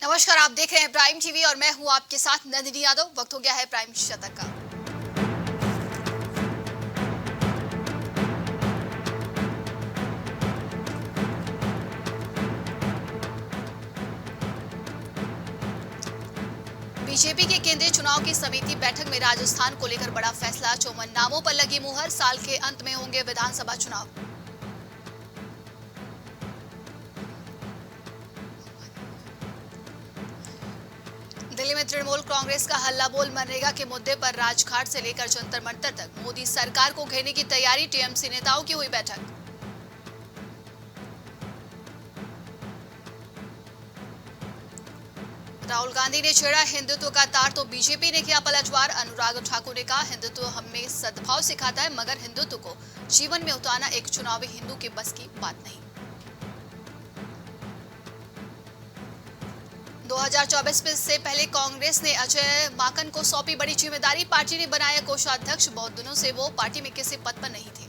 नमस्कार, आप देख रहे हैं प्राइम टीवी और मैं हूं आपके साथ नंदिनी यादव। वक्त हो गया है प्राइम शतक का। बीजेपी के केंद्रीय चुनाव की समिति बैठक में राजस्थान को लेकर बड़ा फैसला। 54 नामों पर लगी मुहर। साल के अंत में होंगे विधानसभा चुनाव। दिल्ली में तृणमूल कांग्रेस का हल्ला बोल। मनरेगा के मुद्दे पर राजघाट से लेकर जंतर मंतर तक मोदी सरकार को घेरने की तैयारी। टीएमसी नेताओं की हुई बैठक। राहुल गांधी ने छेड़ा हिंदुत्व का तार तो बीजेपी ने किया पलटवार। अनुराग ठाकुर ने कहा, हिंदुत्व हमें सद्भाव सिखाता है, मगर हिंदुत्व को जीवन में उतारना एक चुनावी हिंदू के बस की बात नहीं। 2024 से पहले कांग्रेस ने अजय माकन को सौंपी बड़ी जिम्मेदारी। पार्टी ने बनाया कोषाध्यक्ष। बहुत दिनों से वो पार्टी में किसी पद पर नहीं थे।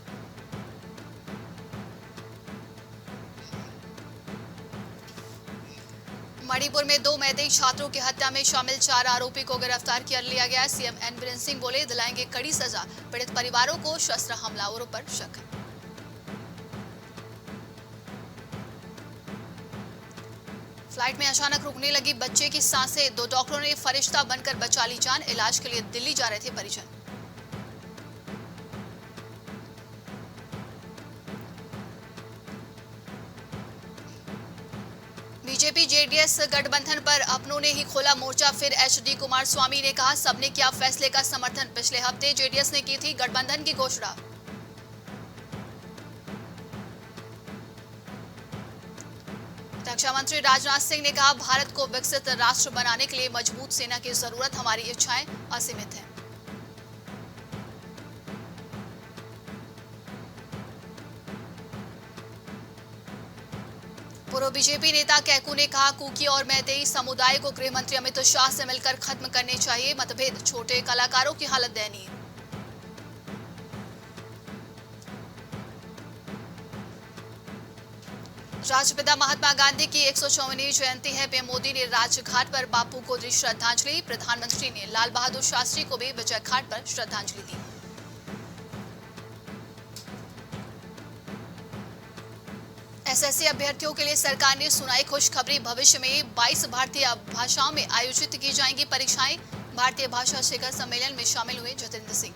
मणिपुर में 2 मैतेई छात्रों की हत्या में शामिल 4 आरोपी को गिरफ्तार कर लिया गया। सीएम एन बीरेन सिंह बोले, दिलाएंगे कड़ी सजा। पीड़ित परिवारों को शस्त्र हमलावरों पर शक। फ्लाइट में अचानक रुकने लगी बच्चे की सांसें। 2 डॉक्टरों ने फरिश्ता बनकर बचा ली जान। इलाज के लिए दिल्ली जा रहे थे परिजन। बीजेपी जेडीएस गठबंधन पर अपनों ने ही खोला मोर्चा। फिर एचडी कुमारस्वामी ने कहा, सबने किया फैसले का समर्थन। पिछले हफ्ते जेडीएस ने की थी गठबंधन की घोषणा। रक्षा मंत्री राजनाथ सिंह ने कहा, भारत को विकसित राष्ट्र बनाने के लिए मजबूत सेना की जरूरत। हमारी इच्छाएं असीमित हैं। पूर्व बीजेपी नेता कैकू ने कहा, कुकी और मैतेई समुदाय को गृह मंत्री अमित शाह से मिलकर खत्म करने चाहिए मतभेद। छोटे कलाकारों की हालत दयनीय। राष्ट्रपिता महात्मा गांधी की 154वीं जयंती है। पीएम मोदी ने राजघाट पर बापू को दी श्रद्धांजलि। प्रधानमंत्री ने लाल बहादुर शास्त्री को भी विजय घाट पर श्रद्धांजलि दी। एसएससी अभ्यर्थियों के लिए सरकार ने सुनाई खुशखबरी। भविष्य में 22 भारतीय भाषाओं में आयोजित की जाएंगी परीक्षाएं। भारतीय भाषा शिखर सम्मेलन में शामिल हुए जितेंद्र सिंह।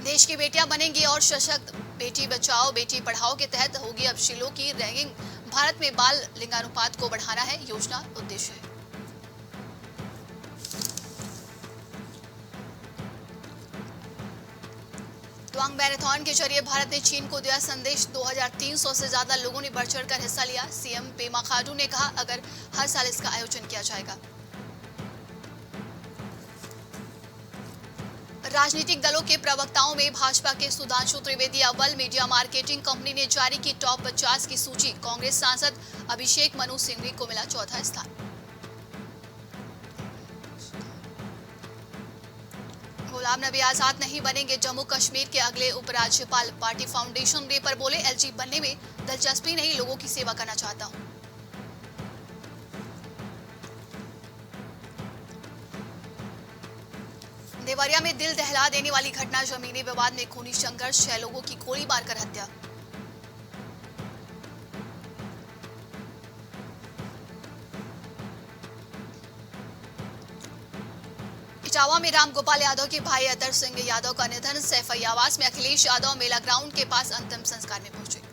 देश की बेटियां बनेंगी और सशक्त। बेटी बचाओ बेटी पढ़ाओ के तहत होगी अब शीलों की रैंकिंग। भारत में बाल लिंगानुपात को बढ़ाना है योजना उद्देश्य है। त्वांग मैराथन के जरिए भारत ने चीन को दिया संदेश। 2300 से ज्यादा लोगों ने बढ़ चढ़कर हिस्सा लिया। सीएम पेमा खांडू ने कहा, अगर हर साल इसका आयोजन किया जाएगा। राजनीतिक दलों के प्रवक्ताओं में भाजपा के सुधांशु त्रिवेदी अव्वल। मीडिया मार्केटिंग कंपनी ने जारी की टॉप 50 की सूची। कांग्रेस सांसद अभिषेक मनु सिंघवी को मिला चौथा स्थान। गुलाम नबी आजाद नहीं बनेंगे जम्मू कश्मीर के अगले उपराज्यपाल। पार्टी फाउंडेशन डे पर बोले, एलजी बनने में दिलचस्पी नहीं, लोगों की सेवा करना चाहता हूं। देवरिया में दिल दहला देने वाली घटना। जमीनी विवाद में खूनी संघर्ष। 6 लोगों की गोली मारकर हत्या। इटावा में रामगोपाल यादव के भाई अतर सिंह यादव का निधन। सैफई आवास में अखिलेश यादव मेला ग्राउंड के पास अंतिम संस्कार में पहुंचे।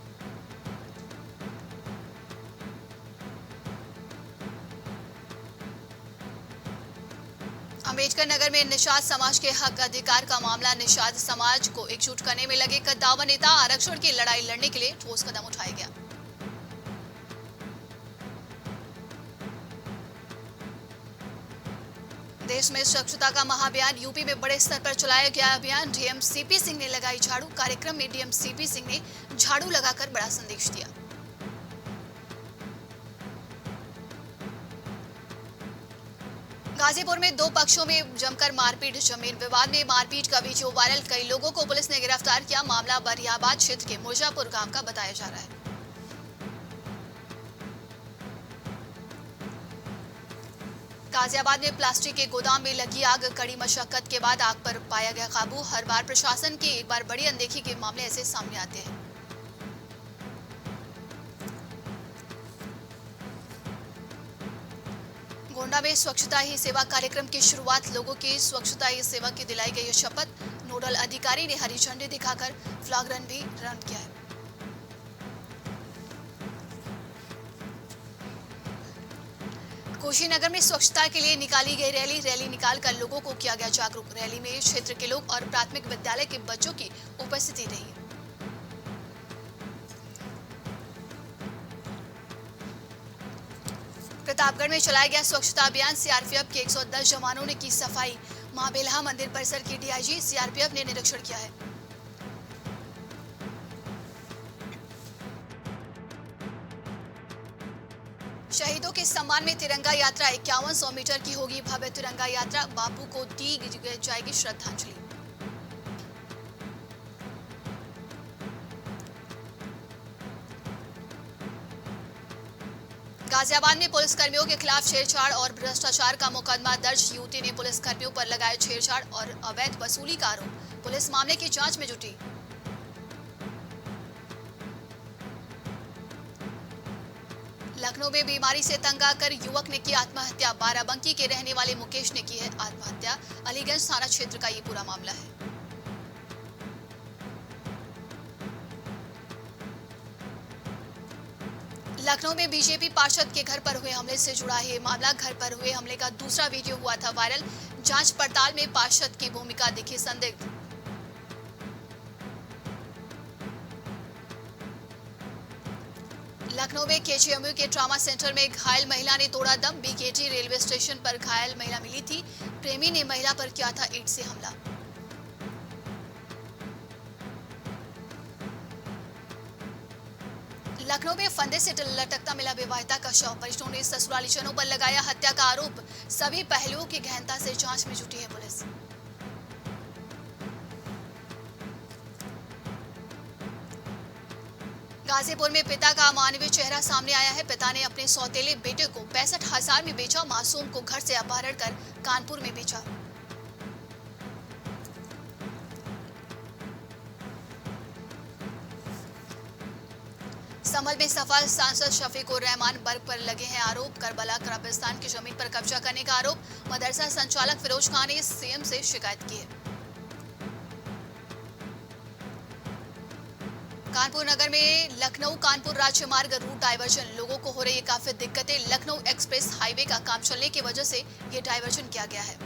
अम्बेडकर नगर में निषाद समाज के हक अधिकार का मामला। निषाद समाज को एकजुट करने में लगे कद्दावर नेता। आरक्षण की लड़ाई लड़ने के लिए ठोस कदम उठाया गया। देश में स्वच्छता का महाअभियान। यूपी में बड़े स्तर पर चलाया गया अभियान। डीएम सीपी सिंह ने लगाई झाड़ू। कार्यक्रम में डीएम सीपी सिंह ने झाड़ू लगाकर बड़ा संदेश दिया। गाजीपुर में 2 पक्षों में जमकर मारपीट। जमीन विवाद में मारपीट का वीडियो वायरल। कई लोगों को पुलिस ने गिरफ्तार किया। मामला बरियाबाद क्षेत्र के मुर्जापुर गांव का बताया जा रहा है। गाजियाबाद में प्लास्टिक के गोदाम में लगी आग, कड़ी मशक्कत के बाद आग पर पाया गया काबू। हर बार प्रशासन की एक बार बड़ी अनदेखी के मामले ऐसे सामने आते हैं। गोंडा में स्वच्छता ही सेवा कार्यक्रम की शुरुआत, लोगों की स्वच्छता ही सेवा की दिलाई गई शपथ। नोडल अधिकारी ने हरी झंडी दिखाकर फ्लैग रन भी रन किया है। कुशीनगर में स्वच्छता के लिए निकाली गई रैली निकालकर लोगों को किया गया जागरूक। रैली में क्षेत्र के लोग और प्राथमिक विद्यालय के बच्चों की उपस्थिति रही। प्रतापगढ़ में चलाया गया स्वच्छता अभियान, सीआरपीएफ के 110 जवानों ने की सफाई। मां बेल्हा मंदिर परिसर की डीआईजी सीआरपीएफ ने निरीक्षण किया है। शहीदों के सम्मान में तिरंगा यात्रा, 5100 मीटर की होगी भव्य तिरंगा यात्रा। बापू को दी जाएगी श्रद्धांजलि। गाजियाबाद में पुलिसकर्मियों के खिलाफ छेड़छाड़ और भ्रष्टाचार का मुकदमा दर्ज। युवती ने पुलिसकर्मियों पर लगाए छेड़छाड़ और अवैध वसूली का आरोप। पुलिस मामले की जांच में जुटी। लखनऊ में बीमारी से तंग आकर युवक ने की आत्महत्या। बाराबंकी के रहने वाले मुकेश ने की है आत्महत्या। अलीगंज थाना क्षेत्र का ये पूरा मामला है। लखनऊ में बीजेपी पार्षद के घर पर हुए हमले से जुड़ा है मामला। घर पर हुए हमले का दूसरा वीडियो हुआ था वायरल। जांच पड़ताल में पार्षद की भूमिका दिखी संदिग्ध। लखनऊ में केजीएमयू के ट्रॉमा सेंटर में घायल महिला ने तोड़ा दम। बीकेटी रेलवे स्टेशन पर घायल महिला मिली थी। प्रेमी ने महिला पर किया था ईंट से हमला। लखनऊ में फंदे से लटकता मिला विवाहिता का शव। परिजनों ने ससुरालीजनों पर लगाया हत्या का आरोप। सभी पहलुओं की गहनता से जांच में जुटी है पुलिस। गाजीपुर में पिता का अमानवीय चेहरा सामने आया है। पिता ने अपने सौतेले बेटे को 65,000 में बेचा। मासूम को घर से अपहरण कर कानपुर में बेचा। संभल में सफा सांसद शफीकुर रहमान बर्ग पर लगे हैं आरोप। करबला कब्रिस्तान की जमीन पर कब्जा करने का आरोप। मदरसा संचालक फिरोज खान ने सीएम से शिकायत की है। कानपुर नगर में लखनऊ कानपुर राज्य मार्ग रूट डायवर्जन। लोगों को हो रही है काफी दिक्कतें। लखनऊ एक्सप्रेस हाईवे का काम चलने की वजह से ये डायवर्जन किया गया है।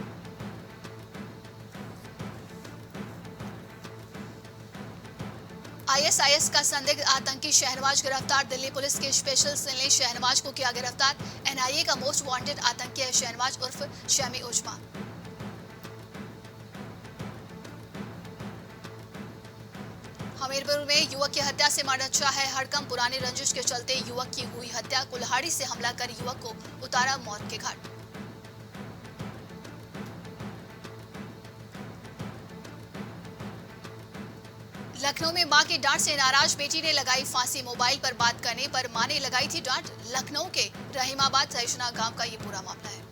आईएसआईएस का संदिग्ध आतंकी शहनवाज गिरफ्तार। दिल्ली पुलिस के स्पेशल सेल ने शहनवाज को किया गिरफ्तार। एनआईए का मोस्ट वांटेड आतंकी है शहनवाज उर्फ शमी उजमा। हमीरपुर में युवक की हत्या से मचा है हड़कंप। पुरानी रंजिश के चलते युवक की हुई हत्या। कुल्हाड़ी से हमला कर युवक को उतारा मौत के घाट। लखनऊ में मां की डांट से नाराज बेटी ने लगाई फांसी। मोबाइल पर बात करने पर मां ने लगाई थी डांट। लखनऊ के रहीमाबाद सैजना गांव का ये पूरा मामला है।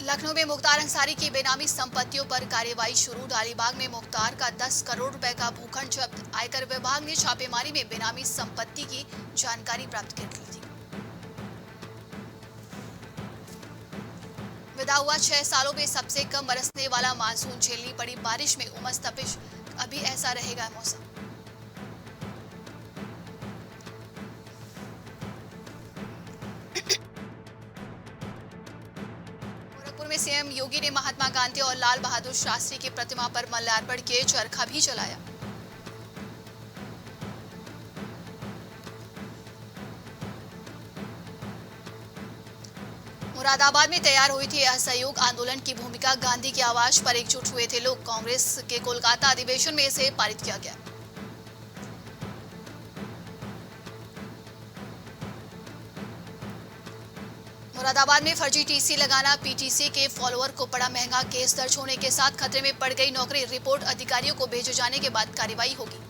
लखनऊ में मुख्तार अंसारी की बेनामी संपत्तियों पर कार्रवाई शुरू। डालीबाग में मुख्तार का 10 करोड़ रुपए का भूखंड जब्त। आयकर विभाग ने छापेमारी में बेनामी संपत्ति की जानकारी प्राप्त कर ली थी। विदा हुआ 6 सालों में सबसे कम बरसने वाला मानसून। झेलनी पड़ी बारिश में उमस तपिश। अभी ऐसा रहेगा मौसम। गोरखपुर में सीएम योगी ने महात्मा गांधी और लाल बहादुर शास्त्री की प्रतिमा पर माल्यार्पण किए। चरखा भी चलाया। मुरादाबाद में तैयार हुई थी असहयोग आंदोलन की भूमिका। गांधी की आवाज पर एकजुट हुए थे लोग। कांग्रेस के कोलकाता अधिवेशन में इसे पारित किया गया। मुरादाबाद में फर्जी टीसी लगाना। पीटीसी के फॉलोअर को पड़ा महंगा। केस दर्ज होने के साथ खतरे में पड़ गई नौकरी। रिपोर्ट अधिकारियों को भेजे जाने के बाद कार्रवाई होगी।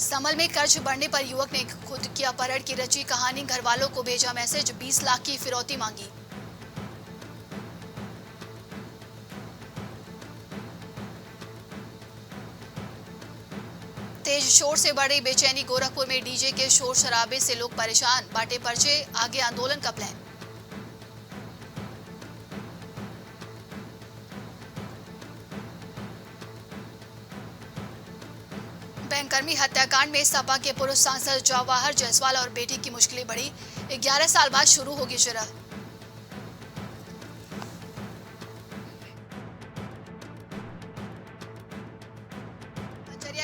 संभल में कर्ज बढ़ने पर युवक ने खुद की अपहरण की रची कहानी, घर वालों को भेजा मैसेज, 20 लाख की फिरौती मांगी। तेज शोर से बढ़ी बेचैनी, गोरखपुर में डीजे के शोर शराबे से लोग परेशान, बांटे पर्चे, आगे आंदोलन का प्लान। बैंककर्मी हत्याकांड में सपा के पूर्व सांसद जवाहर जायसवाल और बेटी की मुश्किलें बढ़ी, 11 साल बाद शुरू होगी जुर्रा।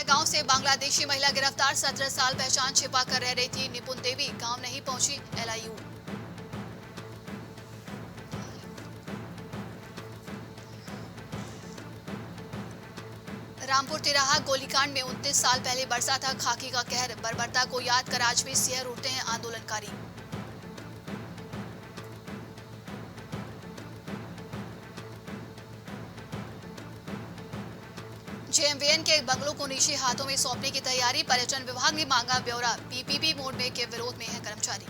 गांव से बांग्लादेशी महिला गिरफ्तार, 17 साल पहचान छिपा कर रह रही थी निपुण देवी, गांव नहीं पहुंची एलआईयू। रामपुर तिराहा गोलीकांड में 29 साल पहले बरसा था खाकी का कहर, बर्बरता को याद कर आज भी सिहर उठते हैं आंदोलनकारी। जेएमवीएन के बंगलों को निजी हाथों में सौंपने की तैयारी, पर्यटन विभाग ने मांगा ब्यौरा, पीपीपी मोड में के विरोध में है कर्मचारी।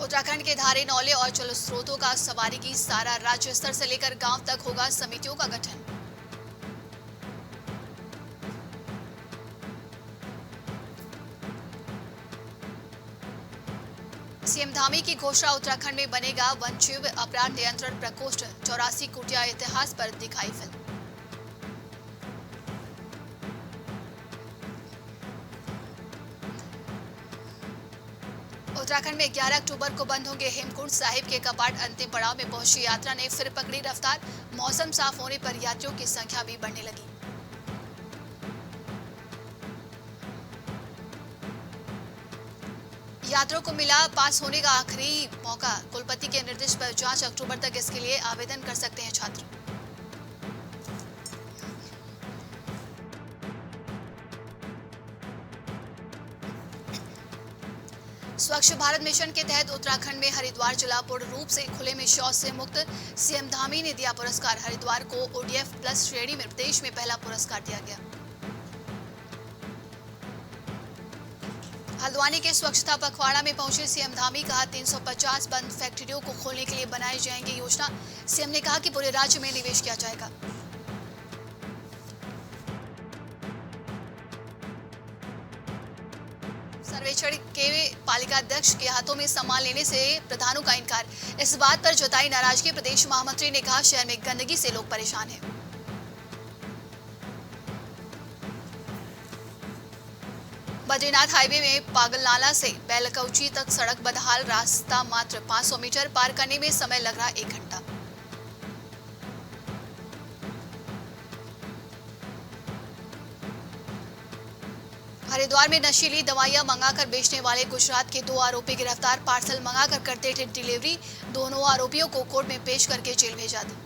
उत्तराखंड के धारे, नौले और जल स्रोतों का सवारी की सारा राज्य स्तर से लेकर गांव तक होगा समितियों का गठन। सीएम धामी की घोषणा, उत्तराखंड में बनेगा वन्यजीव अपराध नियंत्रण प्रकोष्ठ, 84 कुटिया इतिहास पर दिखाई फिल्म। उत्तराखंड में 11 अक्टूबर को बंद होंगे हेमकुंड साहिब के कपाट, अंतिम पड़ाव में पहुंची यात्रा ने फिर पकड़ी रफ्तार, मौसम साफ होने पर यात्रियों की संख्या भी बढ़ने लगी। यात्रियों को मिला पास होने का आखिरी मौका, कुलपति के निर्देश पर जांच, अक्टूबर तक इसके लिए आवेदन कर सकते हैं छात्र। स्वच्छ भारत मिशन के तहत उत्तराखंड में हरिद्वार जिला पूर्ण रूप से खुले में शौच से मुक्त, सीएम धामी ने दिया पुरस्कार, हरिद्वार को ओडीएफ प्लस श्रेणी में देश में पहला पुरस्कार दिया गया। हल्द्वानी के स्वच्छता पखवाड़ा में पहुंचे सीएम धामी, कहा 350 बंद फैक्ट्रियों को खोलने के लिए बनाई जाएंगी योजना, सीएम ने कहा कि पूरे राज्य में निवेश किया जाएगा। सर्वेक्षण के पालिका अध्यक्ष के हाथों में सामान लेने से प्रधानों का इनकार, इस बात पर जताई नाराजगी, प्रदेश महामंत्री ने कहा शहर में गंदगी से लोग परेशान हैं। बद्रीनाथ हाईवे में पागलनाला से बैलकौची तक सड़क बदहाल, रास्ता मात्र 500 मीटर, पार करने में समय लग रहा 1 घंटा। हरिद्वार में नशीली दवाइयां मंगाकर बेचने वाले गुजरात के 2 आरोपी गिरफ्तार, पार्सल मंगाकर करते थे डिलीवरी, दोनों आरोपियों को कोर्ट में पेश करके जेल भेजा था।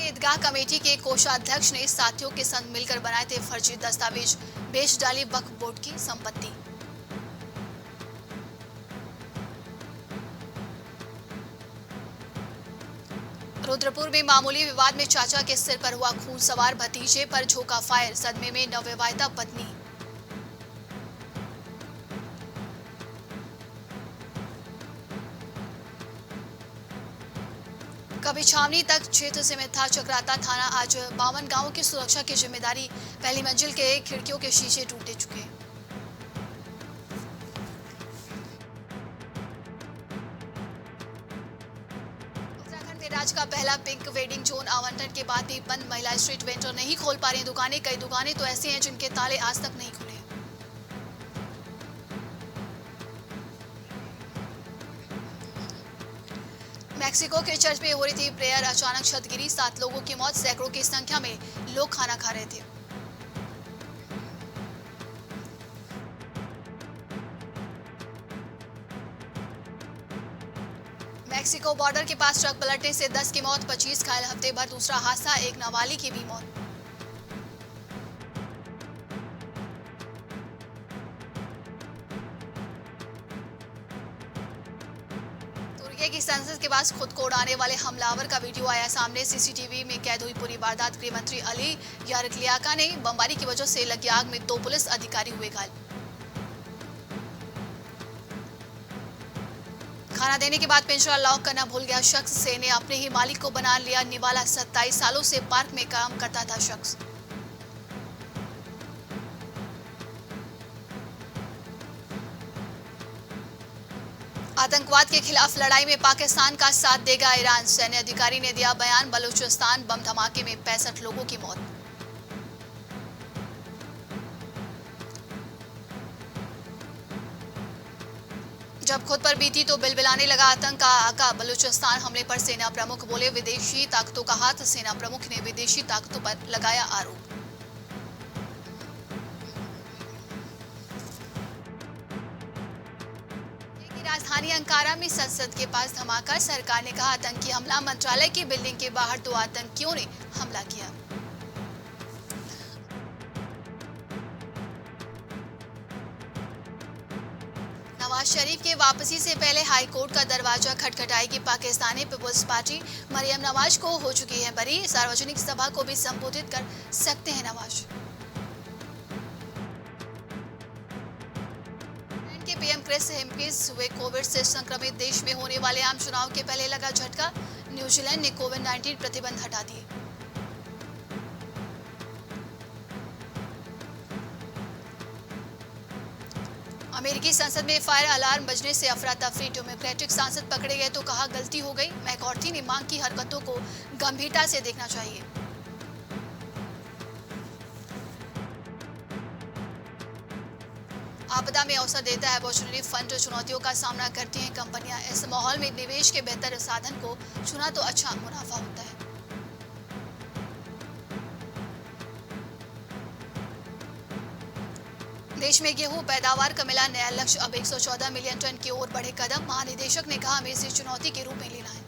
ईदगाह कमेटी के कोषाध्यक्ष ने साथियों के संग मिलकर बनाए थे फर्जी दस्तावेज, बेच डाली वक्फ बोर्ड की संपत्ति। रुद्रपुर में मामूली विवाद में चाचा के सिर पर हुआ खून, सवार भतीजे पर झोंका फायर, सदमे में नवविवाहिता पत्नी। कभी छावनी तक क्षेत्र से में था चक्राता थाना, आज 52 गांवों की सुरक्षा की जिम्मेदारी, पहली मंजिल के खिड़कियों के शीशे टूटे चुके। उत्तराखंड में राज्य का पहला पिंक वेडिंग जोन आवंटन के बाद भी बंद, महिला स्ट्रीट वेंडर नहीं खोल पा रही दुकानें, कई दुकानें तो ऐसी हैं जिनके ताले आज तक नहीं खुले। मैक्सिको के चर्च में हो रही थी प्रेयर, अचानक छत गिरी, 7 लोगों की मौत, सैकड़ों की संख्या में लोग खाना खा रहे थे। मैक्सिको बॉर्डर के पास ट्रक पलटने से 10 की मौत, 25 घायल, हफ्ते भर दूसरा हादसा, एक नाबालिग की भी मौत। संसद के पास खुद को उड़ाने वाले हमलावर का वीडियो आया सामने। सीसीटीवी में कैद हुई पूरी वारदात। गृह मंत्री अली यारकलियाका ने बमबारी की वजह से लगी आग में 2 पुलिस अधिकारी हुए घायल। खाना देने के बाद पिंजरा लॉक करना भूल गया शख्स से ने अपने ही मालिक को बना लिया निवाला। 27 सालों से पार्क में काम करता था शख्स। आतंकवाद के खिलाफ लड़ाई में पाकिस्तान का साथ देगा ईरान। सैन्य अधिकारी ने दिया बयान। बलूचिस्तान बम धमाके में 65 लोगों की मौत। जब खुद पर बीती तो बिलबिलाने लगा आतंक का आका। बलूचिस्तान हमले पर सेना प्रमुख बोले विदेशी ताकतों का हाथ। सेना प्रमुख ने विदेशी ताकतों पर लगाया आरोप। राजधानी अंकारा में संसद के पास धमाका। सरकार ने कहा आतंकी हमला। मंत्रालय की बिल्डिंग के बाहर 2 आतंकियों ने हमला किया। नवाज शरीफ के वापसी से पहले हाई कोर्ट का दरवाजा खटखटाएगी पाकिस्तानी पीपुल्स पार्टी। मरियम नवाज को हो चुकी है बरी। सार्वजनिक सभा को भी संबोधित कर सकते हैं नवाज। के पीएम क्रिस हिमकिस हुए कोविड से संक्रमित। देश में होने वाले आम चुनाव के पहले लगा झटका। न्यूजीलैंड ने कोविड-19 प्रतिबंध हटा दिए। अमेरिकी संसद में फायर अलार्म बजने से अफरा तफरी। डेमोक्रेटिक सांसद पकड़े गए तो कहा गलती हो गई। मैकॉर्थी ने मांग की हरकतों को गंभीरता से देखना चाहिए। आपदा में अवसर देता है अपॉर्चुनिटी फंड। चुनौतियों का सामना करती हैं कंपनियां। इस माहौल में निवेश के बेहतर साधन को चुना तो अच्छा मुनाफा होता है। देश में गेहूं पैदावार का मिला नया लक्ष्य। अब 114 मिलियन टन की ओर बढ़े कदम। महानिदेशक ने कहा हमें इसे चुनौती के रूप में लेना है।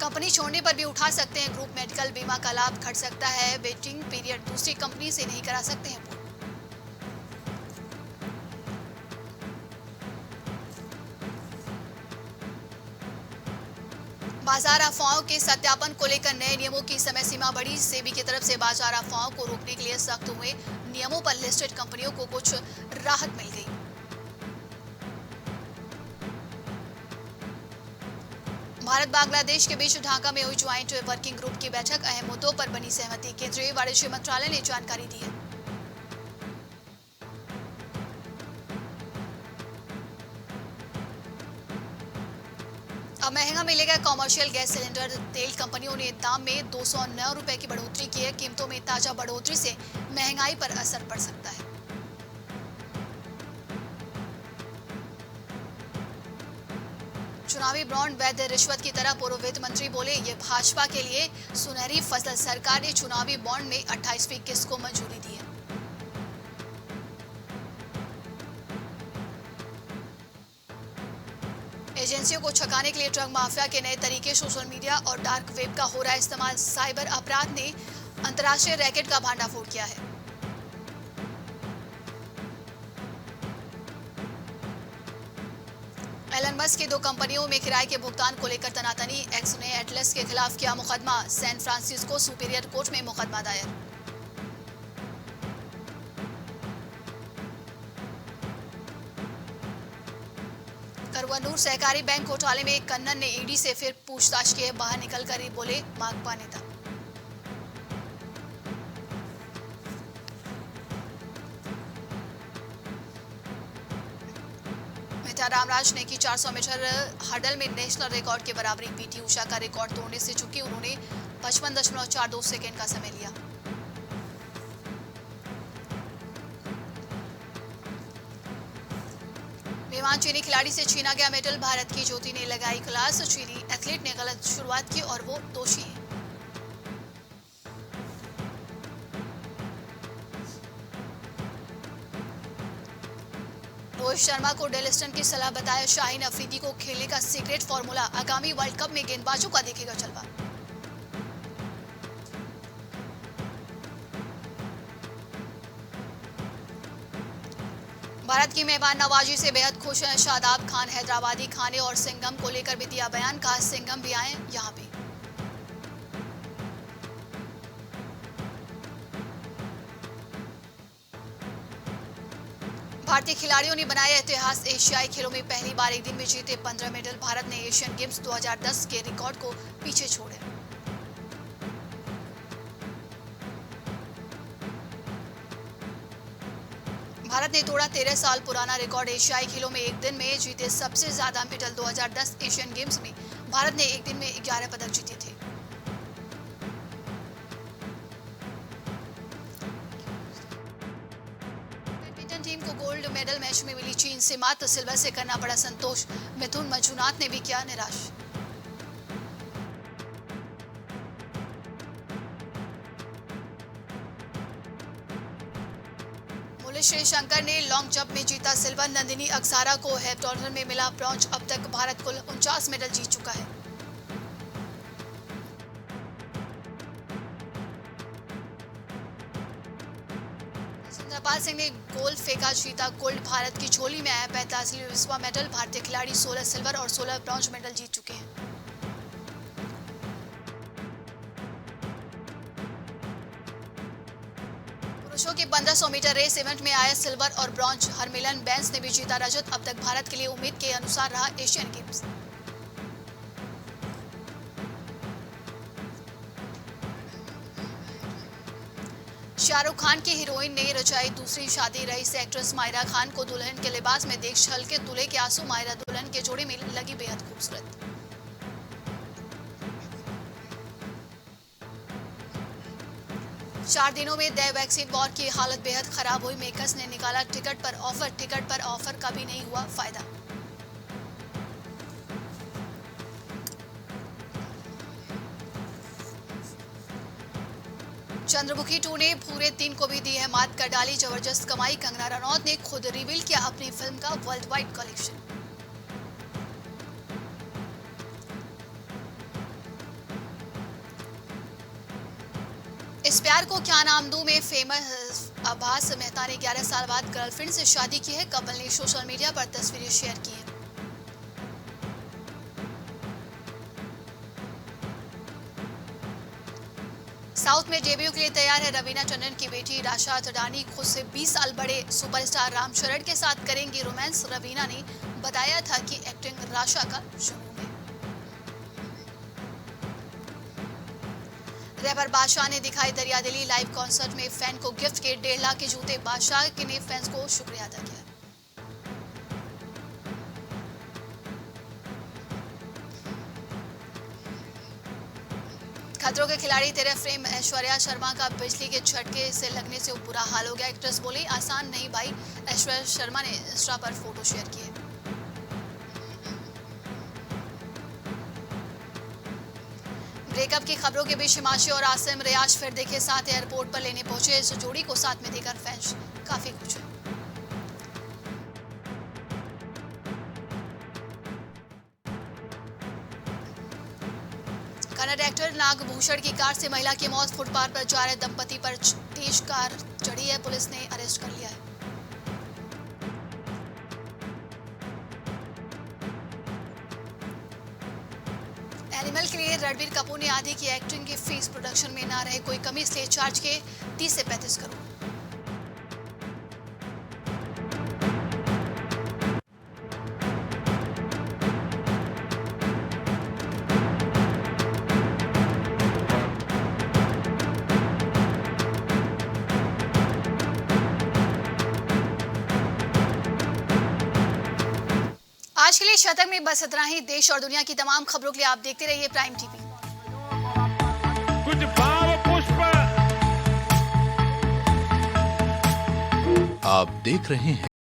कंपनी छोड़ने पर भी उठा सकते हैं ग्रुप मेडिकल बीमा का लाभ। घट सकता है वेटिंग पीरियड। दूसरी कंपनी से नहीं करा सकते हैं। बाजार अफवाहों के सत्यापन को लेकर नए नियमों की समय सीमा बढ़ी। सेबी की तरफ से बाजार अफवाहों को रोकने के लिए सख्त हुए नियमों पर लिस्टेड कंपनियों को कुछ राहत मिल गई। भारत बांग्लादेश के बीच ढाका में हुई ज्वाइंट वर्किंग ग्रुप की बैठक। अहम मुद्दों पर बनी सहमति। केंद्रीय वाणिज्य मंत्रालय ने जानकारी दी है। अब महंगा मिलेगा कॉमर्शियल गैस सिलेंडर। तेल कंपनियों ने दाम में 209 रुपए की बढ़ोतरी की है। कीमतों में ताजा बढ़ोतरी से महंगाई पर असर पड़ सकता है। चुनावी बॉन्ड वैध रिश्वत की तरह। पूर्व वित्त मंत्री बोले ये भाजपा के लिए सुनहरी फसल। सरकार ने चुनावी बॉन्ड में 28वीं किस्त को मंजूरी दी है। एजेंसियों को छकाने के लिए ड्रग माफिया के नए तरीके। सोशल मीडिया और डार्क वेब का हो रहा है इस्तेमाल। साइबर अपराध ने अंतर्राष्ट्रीय रैकेट का भांडाफोड़ किया है। एलन मस्क की 2 कंपनियों में किराए के भुगतान को लेकर तनातनी। एक्स ने एटलस के खिलाफ किया मुकदमा। सैन फ्रांसिस्को सुपीरियर कोर्ट में मुकदमा दायर। करवनूर सहकारी बैंक घोटाले में कन्नन ने ईडी से फिर पूछताछ की है। बाहर निकलकर ही बोले माकपा नेता। रामराज ने की 400 मीटर हर्डल में नेशनल रिकॉर्ड के बराबरी। पीटी उषा का रिकॉर्ड तोड़ने से चुकी। उन्होंने 55.42 सेकंड का समय लिया। मेहमान चीनी खिलाड़ी से छीना गया मेडल। भारत की ज्योति ने लगाई क्लास। चीनी एथलीट ने गलत शुरुआत की और वो दोषी है। रोहित शर्मा को डेल स्टन की सलाह बताया। शाहीन अफरीदी को खेलने का सीक्रेट फॉर्मूला। आगामी वर्ल्ड कप में गेंदबाजों का देखेगा जलवा। भारत की मेहमान नवाजी से बेहद खुश हैं शादाब खान। हैदराबादी खाने और सिंघम को लेकर भी दिया बयान, कहा सिंघम भी आए यहाँ भी। भारतीय खिलाड़ियों ने बनाया इतिहास, एशियाई खेलों में पहली बार एक दिन में जीते 15 मेडल। भारत ने एशियन गेम्स 2010 के रिकॉर्ड को पीछे छोड़े। भारत ने तोड़ा 13 साल पुराना रिकॉर्ड, एशियाई खेलों में एक दिन में जीते सबसे ज्यादा मेडल। 2010 एशियन गेम्स में भारत ने एक दिन में 11 पदक जीते थे। बैडमिंटन टीम को गोल्ड मेडल मैच में मिली चीन से मात, सिल्वर से करना पड़ा संतोष। मिथुन मंजुनाथ ने भी किया निराश। श्री शंकर ने लॉन्ग जंप में जीता सिल्वर। नंदिनी अक्सारा को हेप्टाथलॉन में मिला ब्रॉन्ज। अब तक भारत कुल 49 मेडल जीत चुका है। सुंदरपाल सिंह ने गोल फेंका, जीता गोल्ड। भारत की झोली में आया 45वां मेडल। भारतीय खिलाड़ी 16 सिल्वर और 16 ब्रॉन्ज मेडल जीत चुके हैं। पुरुषों के 1500 मीटर रेस इवेंट में आया सिल्वर और ब्रॉन्ज। हरमिलन बैंस ने भी जीता रजत। अब तक भारत के लिए उम्मीद के अनुसार रहा एशियन गेम्स। शाहरुख खान की हीरोइन ने रचाई दूसरी शादी। रही से एक्ट्रेस मायरा खान को दुल्हन के लिबास में देख छलके दूल्हे के आंसू। मायरा दुल्हन के जोड़े में लगी बेहद खूबसूरत। चार दिनों में द वैक्सीन वॉर की हालत बेहद खराब हुई। मेकर्स ने निकाला टिकट पर ऑफर का भी नहीं हुआ फायदा। चंद्रमुखी 2 ने पूरे 3 को भी दी है मात, कर डाली जबरदस्त कमाई। कंगना रनौत ने खुद रिवील किया अपनी फिल्म का वर्ल्ड वाइड कलेक्शन। इस प्यार को क्या नाम दूं में फेमस अब्बास मेहता ने 11 साल बाद गर्लफ्रेंड से शादी की है। कपल ने सोशल मीडिया पर तस्वीरें शेयर की हैं। साउथ में डेब्यू के लिए तैयार है रवीना टंडन की बेटी राशा तडानी। खुद से 20 साल बड़े सुपरस्टार रामचरण के साथ करेंगी रोमांस। रवीना ने बताया था कि एक्टिंग राशा का जुनून है। रैपर बादशाह ने दिखाई दरियादिली। लाइव कॉन्सर्ट में फैन को गिफ्ट के 1.5 लाख के जूते। बादशाह ने फैंस को शुक्रिया अदा किया। खतरों के खिलाड़ी तेरे फ्रेम ऐश्वर्या शर्मा का बिजली के झटके से लगने से बुरा हाल हो गया। एक्ट्रेस बोली आसान नहीं भाई। ऐश्वर्या शर्मा ने इंस्टा पर फोटो शेयर किए। ब्रेकअप की खबरों के बीच हिमांशु और आसिम रियाज फिर देखे साथ एयरपोर्ट पर लेने पहुंचे। इस जोड़ी को साथ में देखकर फैंस काफी खुश हैं। कन्नड़ एक्टर नागभूषण की कार से महिला की मौत। फुटपाथ पर जा रहे दंपति पर तेज कार चढ़ी है। पुलिस ने अरेस्ट कर लिया है। एनिमल के लिए रणबीर कपूर ने आधी की एक्टिंग की फीस। प्रोडक्शन में ना रहे कोई कमी, इसलिए चार्ज के 30 से 35 करोड़। आज के लिए शतक में बस इतना ही। देश और दुनिया की तमाम खबरों के लिए आप देखते रहिए प्राइम टीवी। कुछ भाव पुष्प आप देख रहे हैं